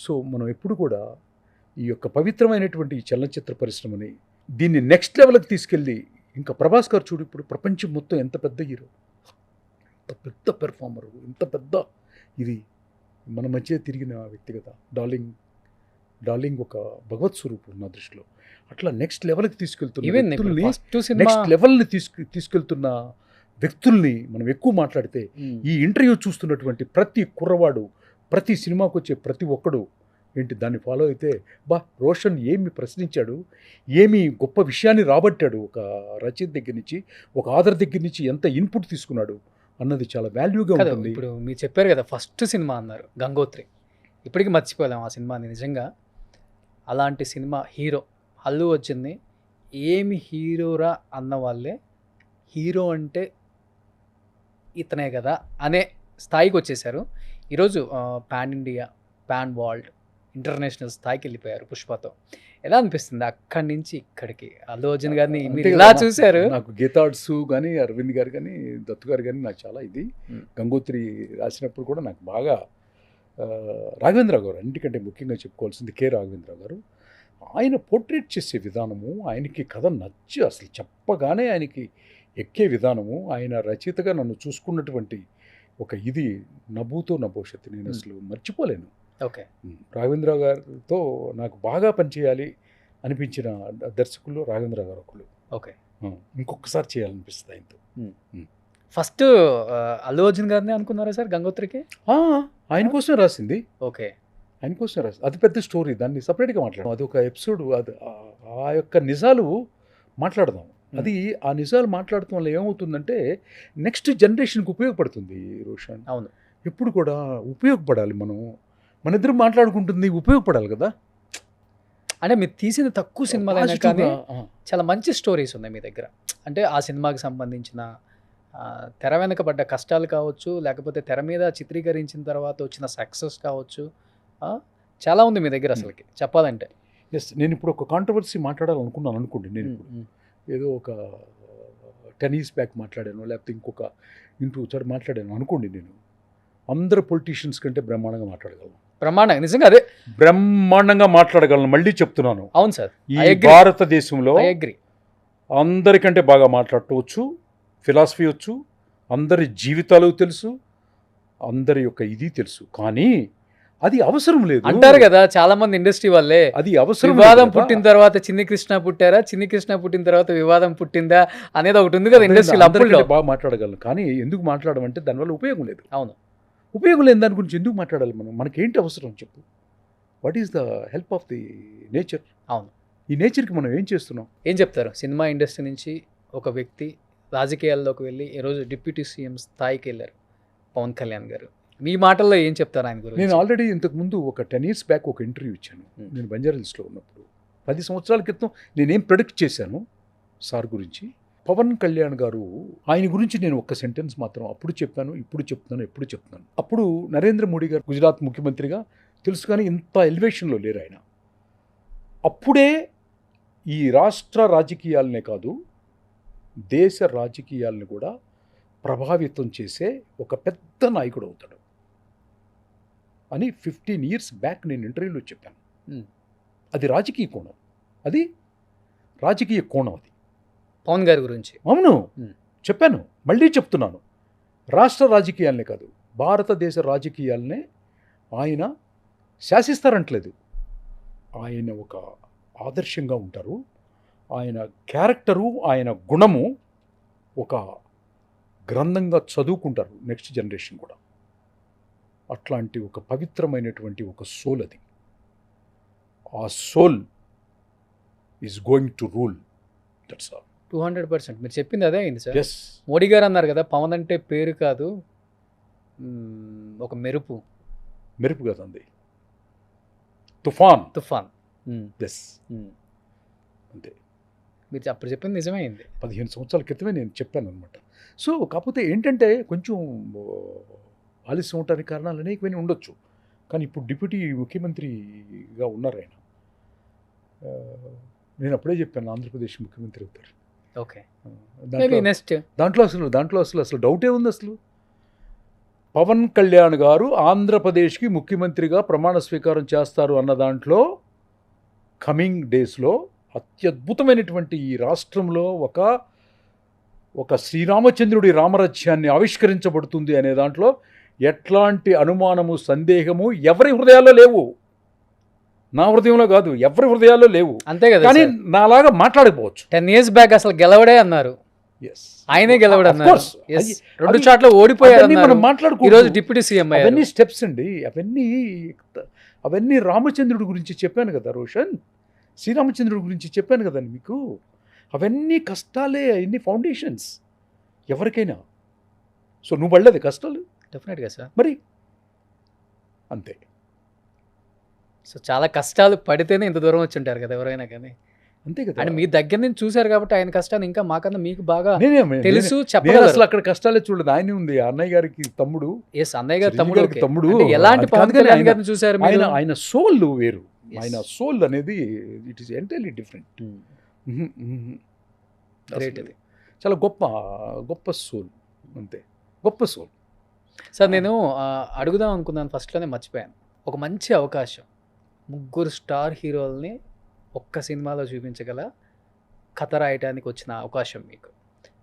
సో మనం ఎప్పుడు కూడా ఈ యొక్క పవిత్రమైనటువంటి ఈ చలనచిత్ర పరిశ్రమని దీన్ని నెక్స్ట్ లెవెల్కి తీసుకెళ్ళి, ఇంకా ప్రభాస్ గారు చూడు, ఇప్పుడు ప్రపంచం మొత్తం ఎంత పెద్ద హీరో, ఎంత పెద్ద పెర్ఫార్మరు, ఎంత పెద్ద ఇది మన మధ్య తిరిగిన వ్యక్తి కదా. డార్లింగ్ ఒక భగవత్ స్వరూపం నా దృష్టిలో. అట్లా నెక్స్ట్ లెవెల్కి తీసుకెళ్తున్న వ్యక్తుల్ని, నెక్స్ట్ లెవెల్ని తీసుకెళ్తున్న వ్యక్తుల్ని మనం ఎక్కువ మాట్లాడితే, ఈ ఇంటర్వ్యూ చూస్తున్నటువంటి ప్రతి కుర్రవాడు, ప్రతి సినిమాకు వచ్చే ప్రతి ఒక్కడు ఏంటి దాన్ని ఫాలో అయితే, రోషన్ ఏమి ప్రశ్నించాడు, ఏమి గొప్ప విషయాన్ని రాబట్టాడు, ఒక రచయిత దగ్గర నుంచి, ఒక ఆధార్ దగ్గర నుంచి ఎంత ఇన్పుట్ తీసుకున్నాడు అన్నది చాలా వాల్యూగా ఉంటుంది. ఇప్పుడు మీరు చెప్పారు కదా ఫస్ట్ సినిమా అన్నారు గంగోత్రి, ఇప్పటికీ మర్చిపోలేము ఆ సినిమాని. నిజంగా అలాంటి సినిమా హీరో అల్లు అర్జున్ని ఏమి హీరోరా అన్న వాళ్ళే హీరో అంటే ఇతనే కదా అనే స్థాయికి వచ్చేసారు. ఈరోజు pan India, pan world, international స్థాయికి వెళ్ళిపోయారు పుష్పతో. ఎలా అనిపిస్తుంది అక్కడి నుంచి ఇక్కడికి అల్లు అర్జున్ గారిని మీరు ఇలా చూశారు? నాకు గీతాడ్సు కానీ, అరవింద్ గారు కానీ, దత్తు గారు కానీ నాకు చాలా ఇది. గంగోత్రి రాసినప్పుడు కూడా నాకు బాగా రాఘవేంద్రరావు గారు, అన్నిటికంటే ముఖ్యంగా చెప్పుకోవాల్సింది కె రాఘవేంద్రరావు గారు. ఆయన పోర్ట్రేట్ చేసే విధానము, ఆయనకి కథ నచ్చి అసలు చెప్పగానే ఆయనకి ఎక్కే విధానము, ఆయన రచయితగా నన్ను చూసుకున్నటువంటి ఒక ఇది నభూతో నభవిష్యత్, నేను అసలు మర్చిపోలేను. ఓకే. రాఘవేంద్రరావు గారితో నాకు బాగా పనిచేయాలి అనిపించిన దర్శకుల్లో రాఘవేంద్రరావు గారు ఒకళ్ళు. ఓకే. ఇంకొకసారి చేయాలనిపిస్తుంది ఆయనతో. ఫస్ట్ అల్లు అర్జున్ గారిని అనుకున్నారా సార్ గంగోత్రికి? ఆయన కోసమే రాసింది. ఓకే. ఆయన కోసమే రాసింది. అది పెద్ద స్టోరీ, దాన్ని సపరేట్గా మాట్లాడదాం. అది ఒక ఎపిసోడ్, అది ఆ యొక్క నిజాలు మాట్లాడదాం. అది ఆ నిజాలు మాట్లాడటం వల్ల ఏమవుతుందంటే నెక్స్ట్ జనరేషన్కి ఉపయోగపడుతుంది రోషన్. అవును. ఎప్పుడు కూడా ఉపయోగపడాలి. మన ఇద్దరు మాట్లాడుకుంటుంది ఉపయోగపడాలి కదా. అంటే మీరు తీసిన తక్కువ సినిమాలైనా కానీ చాలా మంచి స్టోరీస్ ఉన్నాయి మీ దగ్గర. అంటే ఆ సినిమాకి సంబంధించిన తెర వెనకబడ్డ కష్టాలు కావచ్చు, లేకపోతే తెర మీద చిత్రీకరించిన తర్వాత వచ్చిన సక్సెస్ కావచ్చు, చాలా ఉంది మీ దగ్గర అసలుకి చెప్పాలంటే. ఎస్, నేను ఇప్పుడు ఒక కాంట్రవర్సీ మాట్లాడాలనుకున్నాను అనుకోండి. నేను ఇప్పుడు ఏదో ఒక 10 years బ్యాక్ మాట్లాడాను, లేకపోతే ఇంకొక ఇంటూ మాట్లాడాను అనుకోండి, నేను అందరు పొలిటీషియన్స్ కంటే బ్రహ్మాండంగా మాట్లాడగలను. బ్రహ్మాండంగా, నిజంగా అదే బ్రహ్మాండంగా మాట్లాడగలను. మళ్ళీ చెప్తున్నాను, అవును సార్, ఈ భారతదేశంలో అగ్రి అందరికంటే బాగా మాట్లాడవచ్చు, ఫిలాసఫీ వచ్చు, అందరి జీవితాలు తెలుసు, అందరి యొక్క ఇది తెలుసు. కానీ అది అవసరం లేదు అంటారు కదా చాలా మంది ఇండస్ట్రీ వాళ్ళే. అది అవసరం. వివాదం పుట్టిన తర్వాత చిన్ని కృష్ణ పుట్టారా, చిన్ని కృష్ణ పుట్టిన తర్వాత వివాదం పుట్టిందా అనేది ఒకటి ఉంది కదా ఇండస్ట్రీలో. అప్పుడు బాగా మాట్లాడగలను, కానీ ఎందుకు మాట్లాడమంటే దానివల్ల ఉపయోగం లేదు. అవును, ఉపయోగం లేని దాని గురించి ఎందుకు మాట్లాడాలి మనం? మనకేంటి అవసరం చెప్పు? What is the help of the nature? అవును. ఈ నేచర్కి మనం ఏం చేస్తున్నాం? ఏం చెప్తారు? సినిమా ఇండస్ట్రీ నుంచి ఒక వ్యక్తి రాజకీయాల్లోకి వెళ్ళి ఈరోజు డిప్యూటీ సీఎం స్థాయికి వెళ్ళారు పవన్ కళ్యాణ్ గారు. మీ మాటల్లో ఏం చెప్తారు ఆయన గురించి? నేను ఆల్రెడీ ఇంతకుముందు ఒక 10 years బ్యాక్ ఒక ఇంటర్వ్యూ ఇచ్చాను. నేను బంజారాహిల్స్లో ఉన్నప్పుడు 10 సంవత్సరాల క్రితం నేనేం ప్రెడిక్ట్ చేశాను సార్ గురించి. పవన్ కళ్యాణ్ గారు, ఆయన గురించి నేను ఒక్క సెంటెన్స్ మాత్రం అప్పుడు చెప్పాను, ఇప్పుడు చెప్తున్నాను, ఎప్పుడు చెప్తున్నాను. అప్పుడు నరేంద్ర మోడీ గారు గుజరాత్ ముఖ్యమంత్రిగా తెలుసు, కానీ ఇంత ఎలివేషన్లో లేరు ఆయన. అప్పుడే ఈ రాష్ట్ర రాజకీయాలనే కాదు, దేశ రాజకీయాలను కూడా ప్రభావితం చేసే ఒక పెద్ద నాయకుడు అవుతాడు. అని 15 years బ్యాక్ నేను ఇంటర్వ్యూలో చెప్పాను. Hmm. అది రాజకీయ కోణం, అది రాజకీయ కోణం అది. పవన్ గారి గురించి అవును, Hmm. చెప్పాను, మళ్ళీ చెప్తున్నాను. రాష్ట్ర రాజకీయాలనే కాదు, భారతదేశ రాజకీయాలనే ఆయన శాసిస్తారంటలేదు. ఆయన ఒక ఆదర్శంగా ఉంటారు. ఆయన క్యారెక్టరు, ఆయన గుణము ఒక గ్రంథంగా చదువుకుంటారు నెక్స్ట్ జనరేషన్ కూడా. అట్లాంటి ఒక పవిత్రమైనటువంటి ఒక సోల్ అది. ఆ soul is going to rule. That's all. 200% మీరు చెప్పింది అదే అయింది సార్. ఎస్, మోడీ గారు అన్నారు కదా, పవన్ అంటే పేరు కాదు, ఒక మెరుపు, మెరుపు కదండి, తుఫాన్. తుఫాన్. ఎస్, అంతే. మీరు అప్పుడు చెప్పింది నిజమైంది. 15 సంవత్సరాల క్రితమే నేను చెప్పాను అనమాట. సో కాకపోతే ఏంటంటే కొంచెం ఆలస్యం ఉండడానికి కారణాలు అనేకమైన ఉండొచ్చు. కానీ ఇప్పుడు డిప్యూటీ ముఖ్యమంత్రిగా ఉన్నారు ఆయన. నేను అప్పుడే చెప్పాను ఆంధ్రప్రదేశ్ ముఖ్యమంత్రి అవుతారు. ఓకే, దాంట్లో నెక్స్ట్ దాంట్లో అసలు డౌటే ఉంది. అసలు పవన్ కళ్యాణ్ గారు ఆంధ్రప్రదేశ్కి ముఖ్యమంత్రిగా ప్రమాణ స్వీకారం చేస్తారు అన్న దాంట్లో కమింగ్ డేస్లో అత్యద్భుతమైనటువంటి ఈ రాష్ట్రంలో ఒక శ్రీరామచంద్రుడి రామరాజ్యాన్ని ఆవిష్కరించబడుతుంది అనే దాంట్లో ఎట్లాంటి అనుమానము, సందేహము ఎవరి హృదయాల్లో లేవు. నా హృదయంలో కాదు, ఎవరి హృదయాల్లో లేవు. అంతే కదా. కానీ నాలాగా మాట్లాడకపోవచ్చు. 10 years బ్యాక్ అసలు గెలవడే అన్నారు, Yes. ఆయనే గెలవడు Of అన్నారు. course. Yes. అది- 2 అది- చోట్ల ఓడిపోయారు అవన్నీ మనం అన్నారు. మాట్లాడుకోవచ్చు. ఈరోజు డిప్యూటీ సీఎం అయ్యారు. అవన్నీ స్టెప్స్ అండి. అవన్నీ రామచంద్రుడి గురించి చెప్పాను కదా రోషన్, శ్రీరామచంద్రుడి గురించి చెప్పాను కదండి మీకు. అవన్నీ కష్టాలే, అవన్నీ ఫౌండేషన్స్ ఎవరికైనా. సో నువ్వు పడలేదు కష్టాలు డెఫినెట్గా సార్. మరి, అంతే. సో చాలా కష్టాలు పడితేనే ఇంత దూరం వచ్చి ఉంటారు కదా ఎవరైనా కానీ. అంతే కదా. అంటే మీ దగ్గర నుంచి చూశారు కాబట్టి ఆయన కష్టాన్ని ఇంకా మాకన్నా మీకు బాగా నేనే- తెలుసు, నేను చెప్పగలరు. అసలు అక్కడ కష్టాలే చూడలేదు. ఆయనే ఉంది, ఆ అన్నయ్య గారికి తమ్ముడు, ఎస్, అన్నయ్య గారు చిరంజీవి తమ్ముడు. గారికి ఓకే. తమ్ముడు. అంటే ఎలాంటి అది పవన్ కాదు కానీ కళ్యాణ్ ఆయన- గారిని చూశారు మీరు? ఆయన సోల్ వేరు. Yes. ఆయన సోల్ అనేది it is entirely different. Great అది. చాలా గొప్ప సోల్, అంతే, గొప్ప సోల్. సార్ నేను అడుగుదాం అనుకున్నాను, ఫస్ట్లోనే మర్చిపోయాను. ఒక మంచి అవకాశం, 3 స్టార్ హీరోల్ని ఒక్క సినిమాలో చూపించగల కథ రాయడానికి వచ్చిన అవకాశం మీకు.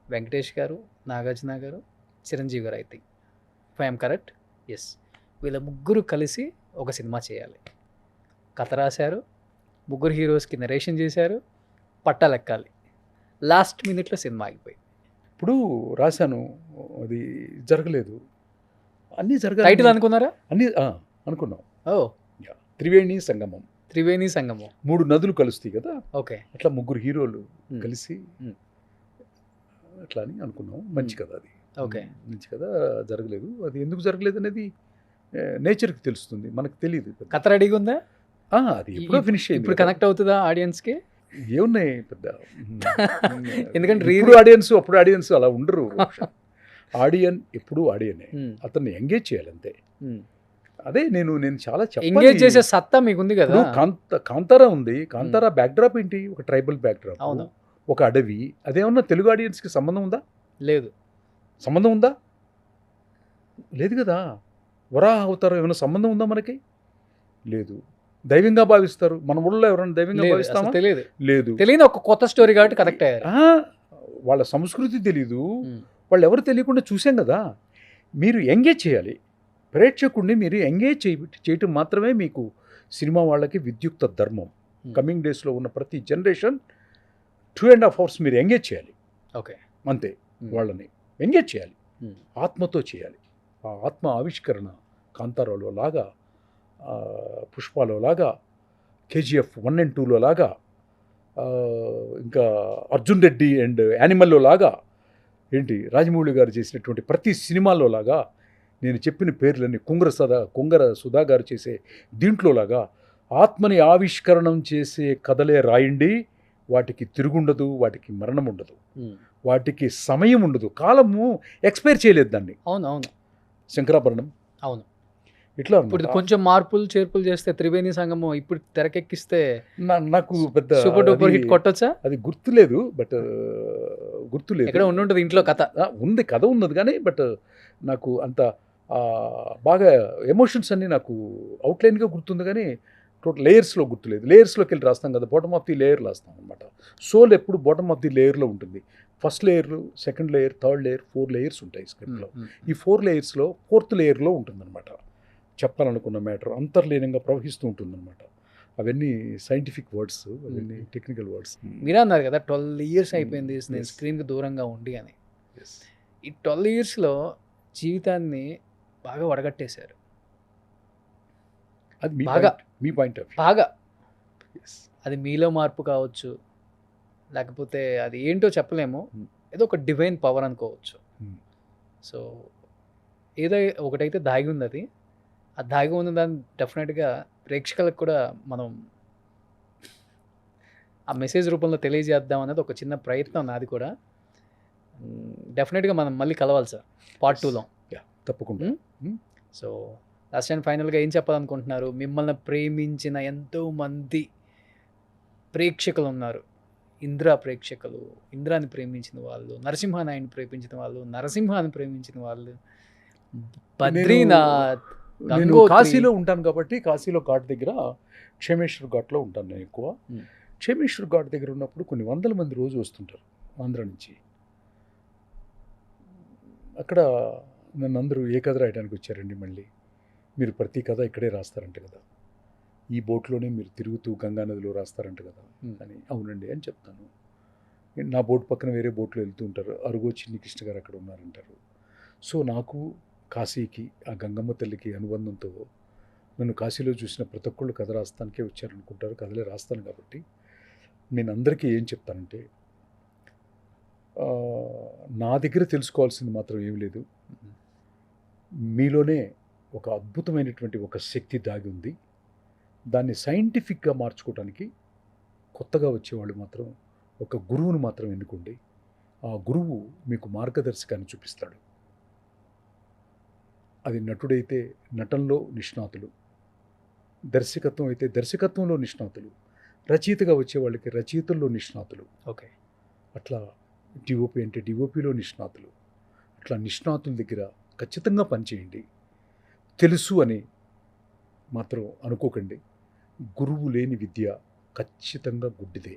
వెంకటేష్ గారు, Nagarjuna garu, Chiranjeevi garu. I think if I'm correct. Yes, వీళ్ళ 3 కలిసి ఒక సినిమా చేయాలి. కథ రాశారు, 3 హీరోస్కి నరేషన్ చేశారు, పట్టాలెక్కాలి. లాస్ట్ మినిట్లో సినిమా ఆగిపోయింది. ఇప్పుడు రాశాను, అది జరగలేదు. అన్నీ టైటిల్ జరగాలి, అనుకున్నారా? అన్నీ అనుకున్నాం. ఓ, త్రివేణి సంగమం, త్రివేణి సంగమం. 3 నదులు కలుస్తాయి కదా, ఓకే. అట్లా 3 హీరోలు Hmm. కలిసి Hmm. అట్లా అని అనుకున్నాం. మంచి కథ అది. ఓకే. మంచి కథ జరగలేదు. అది ఎందుకు జరగలేదు అనేది నేచర్కి తెలుస్తుంది, మనకు తెలియదు. కథ రెడీగా ఉందా? అది ఎప్పుడో ఫినిష్ అయింది. ఇప్పుడు కనెక్ట్ అవుతుందా ఆడియన్స్కి? ఏమున్నాయి పెద్ద ఎందుకంటే ఇప్పుడు ఆడియన్స్ అప్పుడు ఆడియన్స్ అలా ఉండరు. ఆడియన్ ఎప్పుడు ఆడియనే, అతన్ని ఎంగేజ్ చేయాలంతే. అదే నేను చాలా ఎంగేజ్ చేసే సత్తా మీకు ఉంది కదా. కాంతారా ఉంది. కాంతారా బ్యాక్డ్రాప్ ఏంటి? ఒక ట్రైబల్ బ్యాక్డ్రాప్, అవును. ఒక అడవి. అదేమన్నా తెలుగు ఆడియన్స్కి సంబంధం ఉందా? లేదు. సంబంధం ఉందా? లేదు కదా. వరాహ అవతారం ఏమైనా సంబంధం ఉందా మనకి? లేదు. దైవంగా భావిస్తారు. మన ఊళ్ళో ఎవరైనా దైవంగా భావిస్తామా? తెలియదు. లేదు. తెలియదు, ఒక కొత్త స్టోరీ కాబట్టి కనెక్ట్ అయ్యారు. వాళ్ళ సంస్కృతి తెలీదు, వాళ్ళు ఎవరు తెలియకుండా చూసాం కదా. మీరు ఎంగేజ్ చేయాలి ప్రేక్షకుడిని. మీరు ఎంగేజ్ చేయటం మాత్రమే మీకు సినిమా వాళ్ళకి విద్యుక్త ధర్మం. కమింగ్ డేస్లో ఉన్న ప్రతి జనరేషన్ 2.5 hours మీరు ఎంగేజ్ చేయాలి. ఓకే, అంతే. వాళ్ళని ఎంగేజ్ చేయాలి, ఆత్మతో చేయాలి. ఆ ఆత్మ ఆవిష్కరణ కాంతారాలో లాగా, పుష్పాలో లాగా, KGF 1 and 2లో లాగా, ఇంకా అర్జున్ రెడ్డి అండ్ యానిమల్లో లాగా, ఏంటి రాజమౌళి గారు చేసినటువంటి ప్రతి సినిమాలో లాగా, నేను చెప్పిన పేర్లన్నీ కుంగర సుధా గారు చేసే దీంట్లో లాగా ఆత్మని ఆవిష్కరణం చేసే కథలే రాయండి. వాటికి తిరుగుండదు, వాటికి మరణం ఉండదు, వాటికి సమయం ఉండదు. కాలము ఎక్స్పైర్ చేయలేదు దాన్ని. అవును. శంకరాభరణం, అవును. ఇట్లా ఇప్పుడు కొంచెం మార్పులు చేర్పులు చేస్తే త్రివేణి సంగమం ఇప్పుడు తెరకెక్కిస్తే నాకు పెద్ద సూపర్ డూపర్ హిట్ కొట్టొచ్చా? అది గుర్తులేదు. గుర్తులేదు. ఎక్కడ ఉండుంటది ఇంట్లో కథ. ఉంది, కథ ఉన్నది కానీ నాకు అంత బాగా ఎమోషన్స్ అన్నీ నాకు అవుట్లైన్గా గుర్తుంది కానీ టోటల్ లేయర్స్లో గుర్తులేదు. లేయర్స్లోకి వెళ్ళి రాస్తాం కదా, బాటమ్ ఆఫ్ ది లేయర్ రాస్తాం అనమాట. సోల్ ఎప్పుడు బాటమ్ ఆఫ్ ది లేయర్లో ఉంటుంది. First layer, second layer, third layer, 4 layers ఉంటాయి స్క్రిప్ట్లో. ఈ 4 లేయర్స్లో 4th లేయర్లో ఉంటుందన్నమాట చెప్పాలనుకున్న మ్యాటర్, అంతర్లీనంగా ప్రవహిస్తూ ఉంటుందన్నమాట. అవన్నీ సైంటిఫిక్ వర్డ్స్, అవన్నీ టెక్నికల్ వర్డ్స్. మీరే అన్నారు కదా 12 ఇయర్స్ అయిపోయింది నేను స్క్రీన్కి దూరంగా ఉండి అని. ఈ 12 ఇయర్స్లో జీవితాన్ని బాగా వడగట్టేశారు. అది బాగా మీ పాయింట్ ఆఫ్ వ్యూ. బాగా అది మీలో మార్పు కావచ్చు, లేకపోతే అది ఏంటో చెప్పలేము, ఏదో ఒక డివైన్ పవర్ అనుకోవచ్చు. సో ఏదో ఒకటైతే దాగి ఉంది. అది ఆ దాగి ఉన్న దాన్ని డెఫినెట్గా ప్రేక్షకులకు కూడా మనం ఆ మెసేజ్ రూపంలో తెలియజేద్దాం అనేది ఒక చిన్న ప్రయత్నం నాది కూడా. డెఫినెట్గా మనం మళ్ళీ కలవాలి సార్ పార్ట్ 2లో. తప్పకుండా. సో లాస్ట్ అండ్ ఫైనల్గా ఏం చెప్పాలనుకుంటున్నారు? మిమ్మల్ని ప్రేమించిన ఎంతోమంది ప్రేక్షకులు ఉన్నారు. ఇంద్ర ప్రేక్షకులు, ఇంద్రాన్ని ప్రేమించిన వాళ్ళు, నరసింహానాయుడిని ప్రేమించిన వాళ్ళు, నరసింహాన్ని ప్రేమించిన వాళ్ళు, బద్రీనాథ్, నేను గంగోత్రి. కాశీలో ఉంటాను కాబట్టి కాశీలో ఘాట్ దగ్గర క్షేమేశ్వర్ ఘాట్లో ఉంటాను నేను ఎక్కువ. క్షేమేశ్వర్ ఘాట్ దగ్గర ఉన్నప్పుడు కొన్ని వందల మంది రోజు వస్తుంటారు ఆంధ్ర నుంచి. అక్కడ నన్ను అందరూ ఏ కథ రాయడానికి వచ్చారండి, మళ్ళీ మీరు ప్రతి కథ ఇక్కడే రాస్తారంట కదా, ఈ బోట్లోనే మీరు తిరుగుతూ గంగానదిలో రాస్తారంట కదా అని. అవునండి అని చెప్తాను. నా బోట్ పక్కన వేరే బోట్లో వెళ్తూ ఉంటారు, అరుగో చిన్ని కృష్ణ గారు అక్కడ ఉన్నారంటారు. సో నాకు కాశీకి, ఆ గంగమ్మ తల్లికి అనుబంధంతో నన్ను కాశీలో చూసిన ప్రతి ఒక్కళ్ళు కథ రాస్తానికే వచ్చారనుకుంటారు. కథలే రాస్తాను కాబట్టి నేను అందరికీ ఏం చెప్తానంటే, నా దగ్గర తెలుసుకోవాల్సింది మాత్రం ఏం లేదు, మీలోనే ఒక అద్భుతమైనటువంటి ఒక శక్తి దాగి ఉంది. దాన్ని సైంటిఫిక్గా మార్చుకోవడానికి కొత్తగా వచ్చేవాళ్ళు మాత్రం ఒక గురువును మాత్రం ఎన్నుకోండి. ఆ గురువు మీకు మార్గదర్శకాన్ని చూపిస్తాడు. అది నటుడైతే నటనలో నిష్ణాతులు, దర్శకత్వం అయితే దర్శకత్వంలో నిష్ణాతులు, రచయితగా వచ్చే వాళ్ళకి రచయితల్లో నిష్ణాతులు, ఓకే, అట్లా డిఓపి అంటే డిఓపిలో నిష్ణాతులు, అట్లా నిష్ణాతుల దగ్గర ఖచ్చితంగా పనిచేయండి. తెలుసు అని మాత్రం అనుకోకండి. గురువు లేని విద్య ఖచ్చితంగా గుడ్డిదే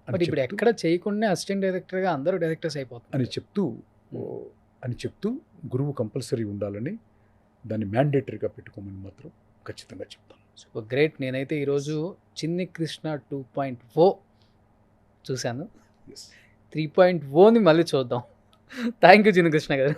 బట్ ఇప్పుడు ఎక్కడ చేయకుండా అసిస్టెంట్ డైరెక్టర్గా అందరూ డైరెక్టర్స్ అయిపోతారు అని చెప్తూ గురువు కంపల్సరీ ఉండాలని, దాన్ని మ్యాండేటరీగా పెట్టుకోమని మాత్రం ఖచ్చితంగా చెప్తాను. So great. నేనైతే ఈరోజు చిన్ని కృష్ణ 2.0 చూశాను. 3.0ని మళ్ళీ చూద్దాం. థ్యాంక్ యూ చిన్ని కృష్ణ గారు.